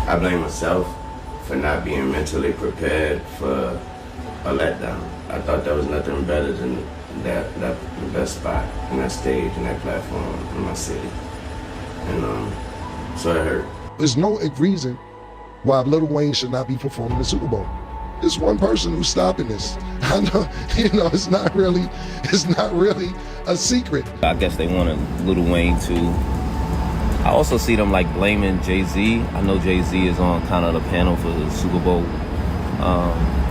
I blame myself for not being mentally prepared for a letdown. I thought there was nothing better than that best spot and that stage and that platform in my city. And so it hurt. There's no reason why Lil Wayne should not be performing the Super Bowl. There's one person who's stopping this. I know, it's not really a secret. I guess they wanted Lil Wayne to. I also see them like blaming Jay-Z. I know Jay-Z is on kind of the panel for the Super Bowl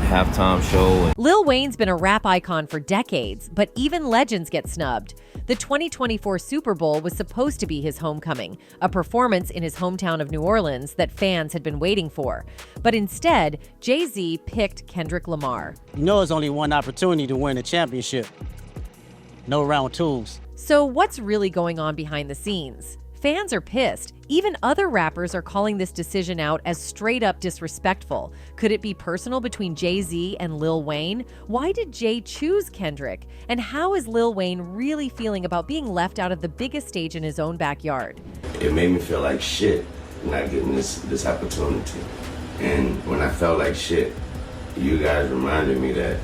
halftime show. Lil Wayne's been a rap icon for decades, but even legends get snubbed. The 2024 Super Bowl was supposed to be his homecoming, a performance in his hometown of New Orleans that fans had been waiting for. But instead, Jay-Z picked Kendrick Lamar. You know it's only one opportunity to win a championship. No round twos. So what's really going on behind the scenes? Fans are pissed. Even other rappers are calling this decision out as straight up disrespectful. Could it be personal between Jay-Z and Lil Wayne? Why did Jay choose Kendrick? And how is Lil Wayne really feeling about being left out of the biggest stage in his own backyard? It made me feel like shit not getting this opportunity. And when I felt like shit, you guys reminded me that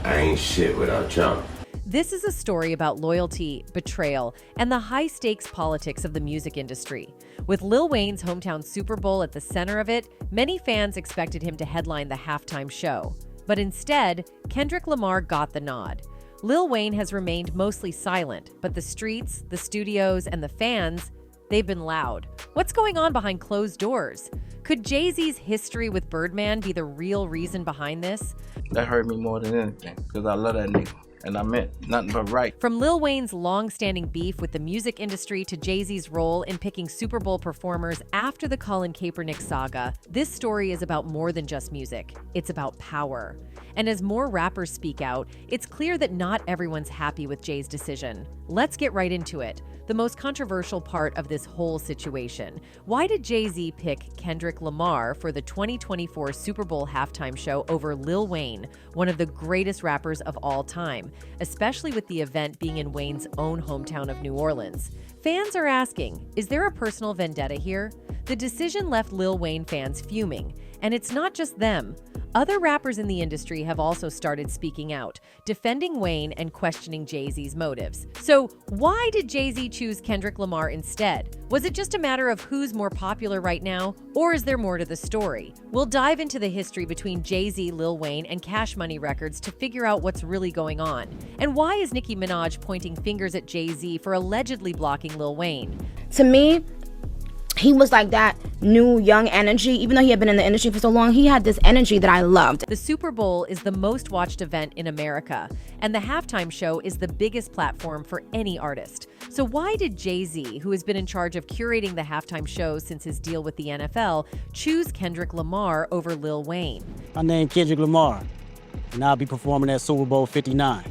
I ain't shit without y'all. This is a story about loyalty, betrayal, and the high-stakes politics of the music industry. With Lil Wayne's hometown Super Bowl at the center of it, many fans expected him to headline the halftime show. But instead, Kendrick Lamar got the nod. Lil Wayne has remained mostly silent, but the streets, the studios, and the fans, they've been loud. What's going on behind closed doors? Could Jay-Z's history with Birdman be the real reason behind this? That hurt me more than anything, because I love that nigga. And I meant nothing but right. From Lil Wayne's long-standing beef with the music industry to Jay-Z's role in picking Super Bowl performers after the Colin Kaepernick saga, this story is about more than just music. It's about power. And as more rappers speak out, it's clear that not everyone's happy with Jay's decision. Let's get right into it. The most controversial part of this whole situation. Why did Jay-Z pick Kendrick Lamar for the 2024 Super Bowl halftime show over Lil Wayne, one of the greatest rappers of all time, especially with the event being in Wayne's own hometown of New Orleans? Fans are asking, is there a personal vendetta here? The decision left Lil Wayne fans fuming, and it's not just them. Other rappers in the industry have also started speaking out, defending Wayne and questioning Jay-Z's motives. So why did Jay-Z choose Kendrick Lamar instead? Was it just a matter of who's more popular right now, or is there more to the story? We'll dive into the history between Jay-Z, Lil Wayne, and Cash Money Records to figure out what's really going on. And why is Nicki Minaj pointing fingers at Jay-Z for allegedly blocking Lil Wayne? To me, he was like that new young energy. Even though he had been in the industry for so long, he had this energy that I loved. The Super Bowl is the most watched event in America, and the halftime show is the biggest platform for any artist. So why did Jay-Z, who has been in charge of curating the halftime show since his deal with the NFL, choose Kendrick Lamar over Lil Wayne? My name Kendrick Lamar, and I'll be performing at Super Bowl 59.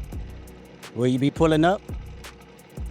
Will you be pulling up?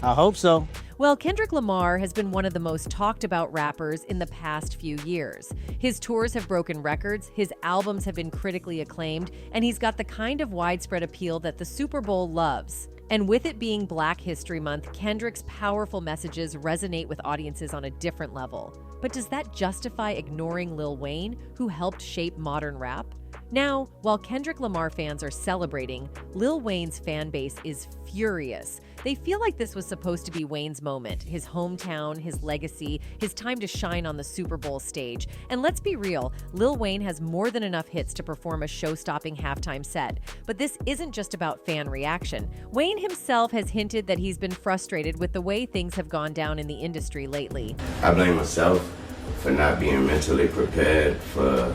I hope so. Well, Kendrick Lamar has been one of the most talked about rappers in the past few years. His tours have broken records, his albums have been critically acclaimed, and he's got the kind of widespread appeal that the Super Bowl loves. And with it being Black History Month, Kendrick's powerful messages resonate with audiences on a different level. But does that justify ignoring Lil Wayne, who helped shape modern rap? Now, while Kendrick Lamar fans are celebrating, Lil Wayne's fan base is furious. They feel like this was supposed to be Wayne's moment, his hometown, his legacy, his time to shine on the Super Bowl stage. And let's be real, Lil Wayne has more than enough hits to perform a show-stopping halftime set. But this isn't just about fan reaction. Wayne himself has hinted that he's been frustrated with the way things have gone down in the industry lately. I blame myself for not being mentally prepared for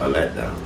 a letdown.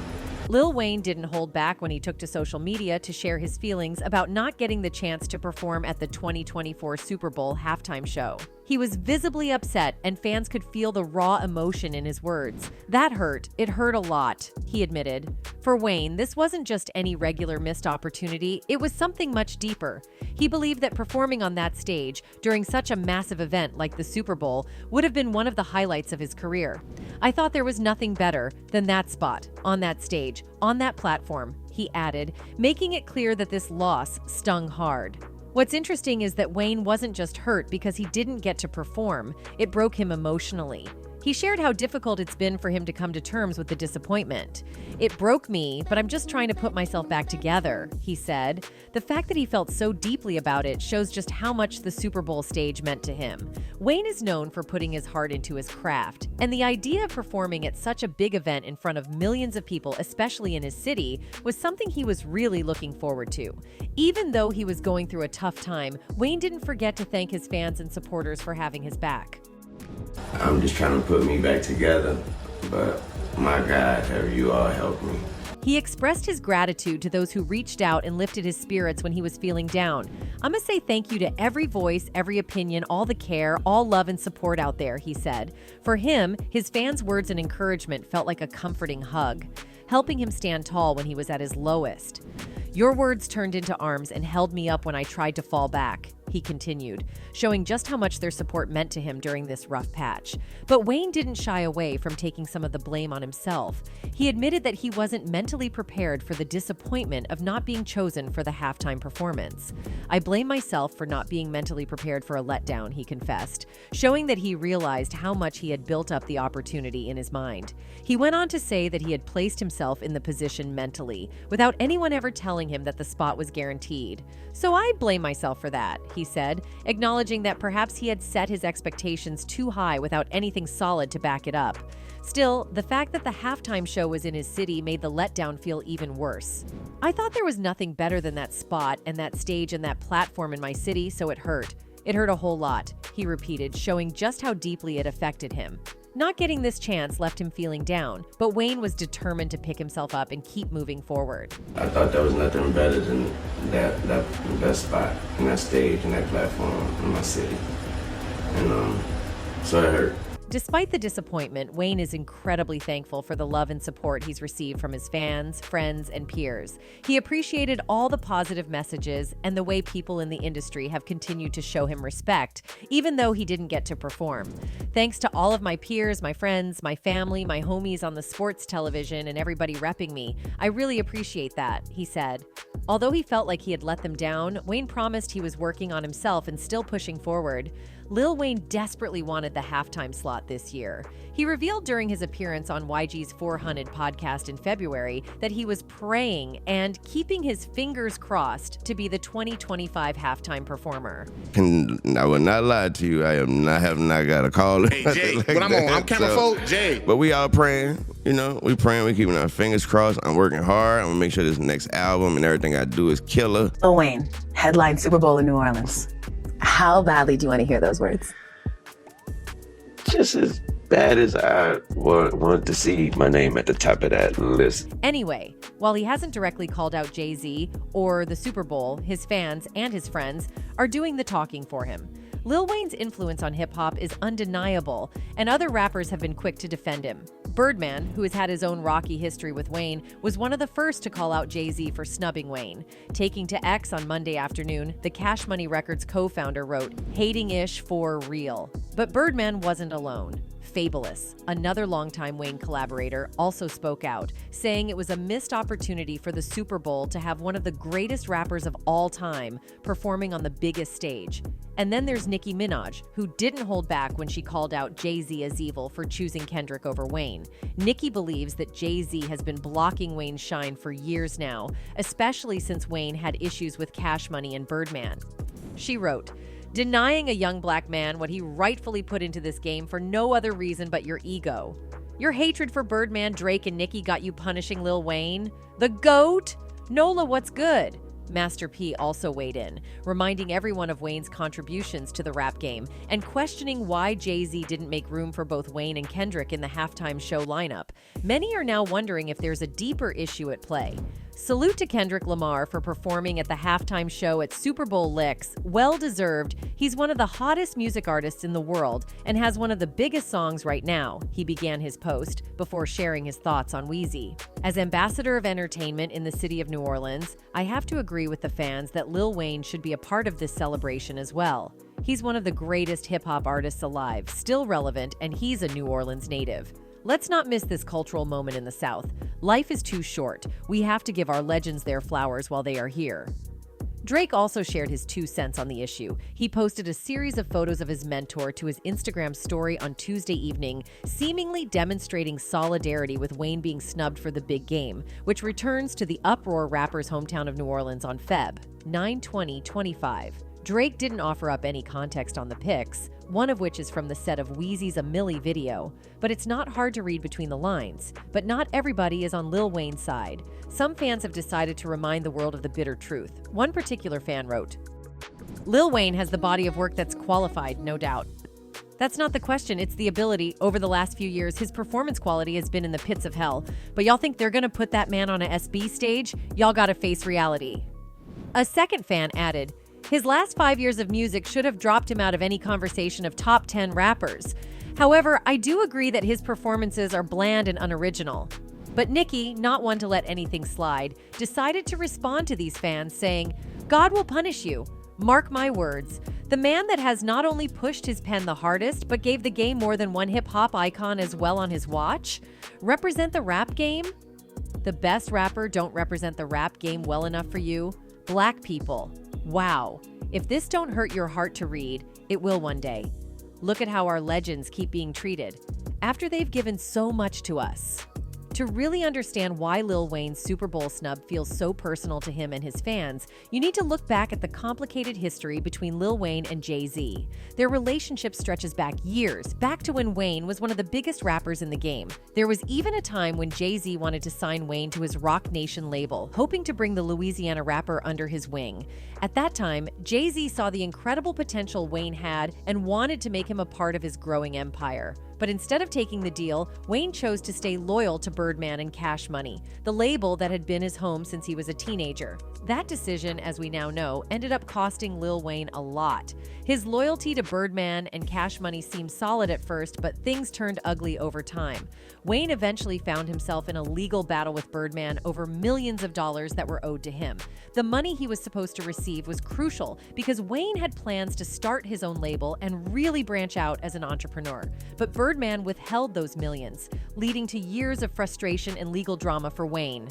Lil Wayne didn't hold back when he took to social media to share his feelings about not getting the chance to perform at the 2024 Super Bowl halftime show. He was visibly upset, and fans could feel the raw emotion in his words. That hurt. It hurt a lot, he admitted. For Wayne, this wasn't just any regular missed opportunity, it was something much deeper. He believed that performing on that stage during such a massive event like the Super Bowl would have been one of the highlights of his career. I thought there was nothing better than that spot, on that stage, on that platform, he added, making it clear that this loss stung hard. What's interesting is that Wayne wasn't just hurt because he didn't get to perform. It broke him emotionally. He shared how difficult it's been for him to come to terms with the disappointment. "It broke me, but I'm just trying to put myself back together," he said. The fact that he felt so deeply about it shows just how much the Super Bowl stage meant to him. Wayne is known for putting his heart into his craft, and the idea of performing at such a big event in front of millions of people, especially in his city, was something he was really looking forward to. Even though he was going through a tough time, Wayne didn't forget to thank his fans and supporters for having his back. I'm just trying to put me back together, but my God, have you all helped me. He expressed his gratitude to those who reached out and lifted his spirits when he was feeling down. "I'm gonna say thank you to every voice, every opinion, all the care, all love and support out there," he said. For him, his fans' words and encouragement felt like a comforting hug, helping him stand tall when he was at his lowest. "Your words turned into arms and held me up when I tried to fall back," he continued, showing just how much their support meant to him during this rough patch. But Wayne didn't shy away from taking some of the blame on himself. He admitted that he wasn't mentally prepared for the disappointment of not being chosen for the halftime performance. "I blame myself for not being mentally prepared for a letdown," he confessed, showing that he realized how much he had built up the opportunity in his mind. He went on to say that he had placed himself in the position mentally, without anyone ever telling him that the spot was guaranteed. "So I blame myself for that," he said, acknowledging that perhaps he had set his expectations too high without anything solid to back it up. Still, the fact that the halftime show was in his city made the letdown feel even worse. "I thought there was nothing better than that spot and that stage and that platform in my city, so it hurt. It hurt a whole lot," he repeated, showing just how deeply it affected him. Not getting this chance left him feeling down, but Wayne was determined to pick himself up and keep moving forward. I thought there was nothing better than that spot and that stage and that platform in my city. And so it hurt. Despite the disappointment, Wayne is incredibly thankful for the love and support he's received from his fans, friends, and peers. He appreciated all the positive messages and the way people in the industry have continued to show him respect, even though he didn't get to perform. "Thanks to all of my peers, my friends, my family, my homies on the sports television, and everybody repping me. I really appreciate that," he said. Although he felt like he had let them down, Wayne promised he was working on himself and still pushing forward. Lil Wayne desperately wanted the halftime slot this year. He revealed during his appearance on YG's 400 podcast in February that he was praying and keeping his fingers crossed to be the 2025 halftime performer. I will not lie to you, have not got a call. Hey, Jay, like but I'm camera folk, Jay. But we all praying, we praying, we keeping our fingers crossed. I'm working hard. I'm gonna make sure this next album and everything I do is killer. Lil Wayne, headline Super Bowl in New Orleans. How badly do you want to hear those words? Just as bad as I want to see my name at the top of that list. Anyway, while he hasn't directly called out Jay-Z or the Super Bowl, his fans and his friends are doing the talking for him. Lil Wayne's influence on hip-hop is undeniable, and other rappers have been quick to defend him. Birdman, who has had his own rocky history with Wayne, was one of the first to call out Jay-Z for snubbing Wayne. Taking to X on Monday afternoon, the Cash Money Records co-founder wrote, "Hating-ish for real." But Birdman wasn't alone. Fabulous, another longtime Wayne collaborator, also spoke out, saying it was a missed opportunity for the Super Bowl to have one of the greatest rappers of all time performing on the biggest stage. And then there's Nicki Minaj, who didn't hold back when she called out Jay-Z as evil for choosing Kendrick over Wayne. Nicki believes that Jay-Z has been blocking Wayne's shine for years now, especially since Wayne had issues with Cash Money and Birdman. She wrote, "Denying a young black man what he rightfully put into this game for no other reason but your ego. Your hatred for Birdman, Drake, and Nicki got you punishing Lil Wayne? The GOAT? Nola, what's good?" Master P also weighed in, reminding everyone of Wayne's contributions to the rap game and questioning why Jay-Z didn't make room for both Wayne and Kendrick in the halftime show lineup. Many are now wondering if there's a deeper issue at play. Salute to Kendrick Lamar for performing at the halftime show at Super Bowl Licks. Well deserved. He's one of the hottest music artists in the world and has one of the biggest songs right now, he began his post before sharing his thoughts on Wheezy. As ambassador of entertainment in the city of New Orleans, I have to agree with the fans that Lil Wayne should be a part of this celebration as well. He's one of the greatest hip-hop artists alive, still relevant, and he's a New Orleans native. Let's not miss this cultural moment in the South. Life is too short. We have to give our legends their flowers while they are here. Drake also shared his 2 cents on the issue. He posted a series of photos of his mentor to his Instagram story on Tuesday evening, seemingly demonstrating solidarity with Wayne being snubbed for the big game, which returns to the Uproar rapper's hometown of New Orleans on Feb. 9/20/25. Drake didn't offer up any context on the pics, one of which is from the set of Wheezy's A Milli video, but it's not hard to read between the lines. But not everybody is on Lil Wayne's side. Some fans have decided to remind the world of the bitter truth. One particular fan wrote, "Lil Wayne has the body of work that's qualified, no doubt. That's not the question, it's the ability. Over the last few years, his performance quality has been in the pits of hell. But y'all think they're gonna put that man on a SB stage? Y'all gotta face reality." A second fan added, "His last 5 years of music should have dropped him out of any conversation of top 10 rappers. However, I do agree that his performances are bland and unoriginal." But Nicki, not one to let anything slide, decided to respond to these fans saying, "God will punish you. Mark my words. The man that has not only pushed his pen the hardest, but gave the game more than one hip-hop icon as well on his watch? Represent the rap game? The best rapper don't represent the rap game well enough for you? Black people. Wow. If this don't hurt your heart to read, it will one day. Look at how our legends keep being treated, after they've given so much to us." To really understand why Lil Wayne's Super Bowl snub feels so personal to him and his fans, you need to look back at the complicated history between Lil Wayne and Jay-Z. Their relationship stretches back years, back to when Wayne was one of the biggest rappers in the game. There was even a time when Jay-Z wanted to sign Wayne to his Roc Nation label, hoping to bring the Louisiana rapper under his wing. At that time, Jay-Z saw the incredible potential Wayne had and wanted to make him a part of his growing empire. But instead of taking the deal, Wayne chose to stay loyal to Birdman and Cash Money, the label that had been his home since he was a teenager. That decision, as we now know, ended up costing Lil Wayne a lot. His loyalty to Birdman and Cash Money seemed solid at first, but things turned ugly over time. Wayne eventually found himself in a legal battle with Birdman over millions of dollars that were owed to him. The money he was supposed to receive was crucial because Wayne had plans to start his own label and really branch out as an entrepreneur. But Birdman withheld those millions, leading to years of frustration and legal drama for Wayne.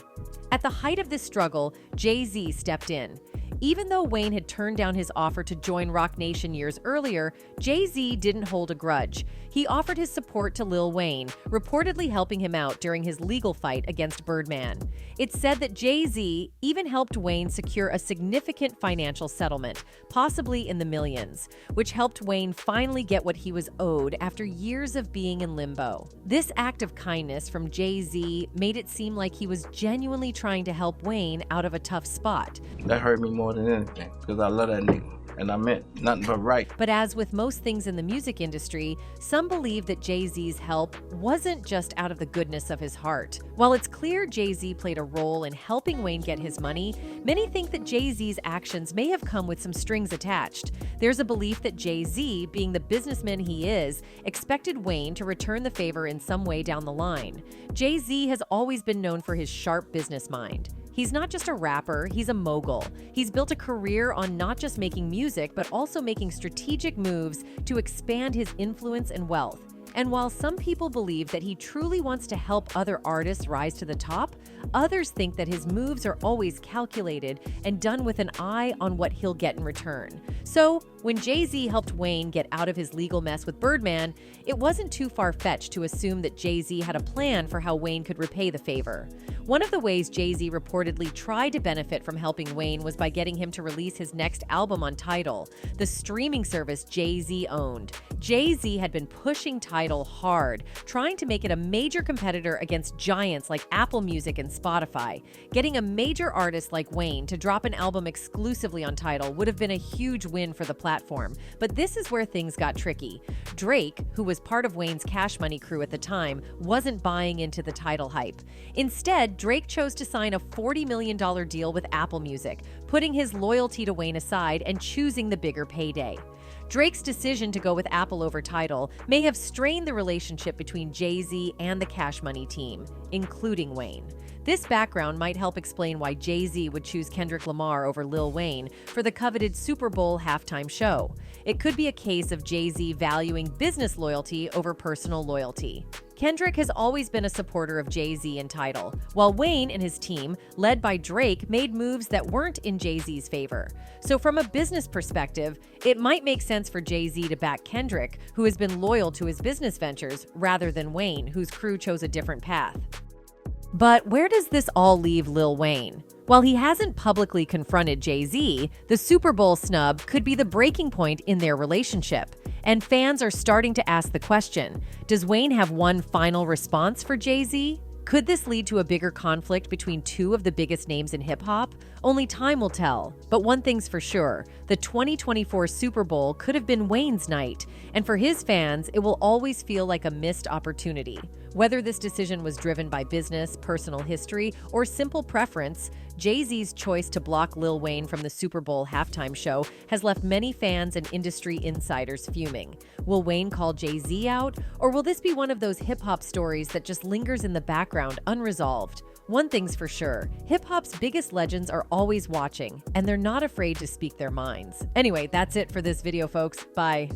At the height of this struggle, Jay-Z stepped in. Even though Wayne had turned down his offer to join Roc Nation years earlier, Jay-Z didn't hold a grudge. He offered his support to Lil Wayne, reportedly helping him out during his legal fight against Birdman. It's said that Jay-Z even helped Wayne secure a significant financial settlement, possibly in the millions, which helped Wayne finally get what he was owed after years of being in limbo. This act of kindness from Jay-Z made it seem like he was genuinely trying to help Wayne out of a tough spot. That hurt me more than anything, because I love that nigga. And I meant nothing but right. But as with most things in the music industry, some believe that Jay-Z's help wasn't just out of the goodness of his heart. While it's clear Jay-Z played a role in helping Wayne get his money, many think that Jay-Z's actions may have come with some strings attached. There's a belief that Jay-Z, being the businessman he is, expected Wayne to return the favor in some way down the line. Jay-Z has always been known for his sharp business mind. He's not just a rapper, he's a mogul. He's built a career on not just making music, but also making strategic moves to expand his influence and wealth. And while some people believe that he truly wants to help other artists rise to the top, others think that his moves are always calculated and done with an eye on what he'll get in return. So, when Jay-Z helped Wayne get out of his legal mess with Birdman, it wasn't too far-fetched to assume that Jay-Z had a plan for how Wayne could repay the favor. One of the ways Jay-Z reportedly tried to benefit from helping Wayne was by getting him to release his next album on Tidal, the streaming service Jay-Z owned. Jay-Z had been pushing Tidal hard, trying to make it a major competitor against giants like Apple Music and Spotify. Getting a major artist like Wayne to drop an album exclusively on Tidal would have been a huge win for the platform. But this is where things got tricky. Drake, who was part of Wayne's Cash Money crew at the time, wasn't buying into the Tidal hype. Instead, Drake chose to sign a $40 million deal with Apple Music, putting his loyalty to Wayne aside and choosing the bigger payday. Drake's decision to go with Apple over Tidal may have strained the relationship between Jay-Z and the Cash Money team, including Wayne. This background might help explain why Jay-Z would choose Kendrick Lamar over Lil Wayne for the coveted Super Bowl halftime show. It could be a case of Jay-Z valuing business loyalty over personal loyalty. Kendrick has always been a supporter of Jay-Z and Tidal, while Wayne and his team, led by Drake, made moves that weren't in Jay-Z's favor. So from a business perspective, it might make sense for Jay-Z to back Kendrick, who has been loyal to his business ventures, rather than Wayne, whose crew chose a different path. But where does this all leave Lil Wayne? While he hasn't publicly confronted Jay-Z, the Super Bowl snub could be the breaking point in their relationship. And fans are starting to ask the question, does Wayne have one final response for Jay-Z? Could this lead to a bigger conflict between two of the biggest names in hip-hop? Only time will tell. But one thing's for sure, the 2024 Super Bowl could have been Wayne's night. And for his fans, it will always feel like a missed opportunity. Whether this decision was driven by business, personal history, or simple preference, Jay-Z's choice to block Lil Wayne from the Super Bowl halftime show has left many fans and industry insiders fuming. Will Wayne call Jay-Z out, or will this be one of those hip-hop stories that just lingers in the background unresolved? One thing's for sure, hip-hop's biggest legends are always watching, and they're not afraid to speak their minds. Anyway, that's it for this video, folks. Bye.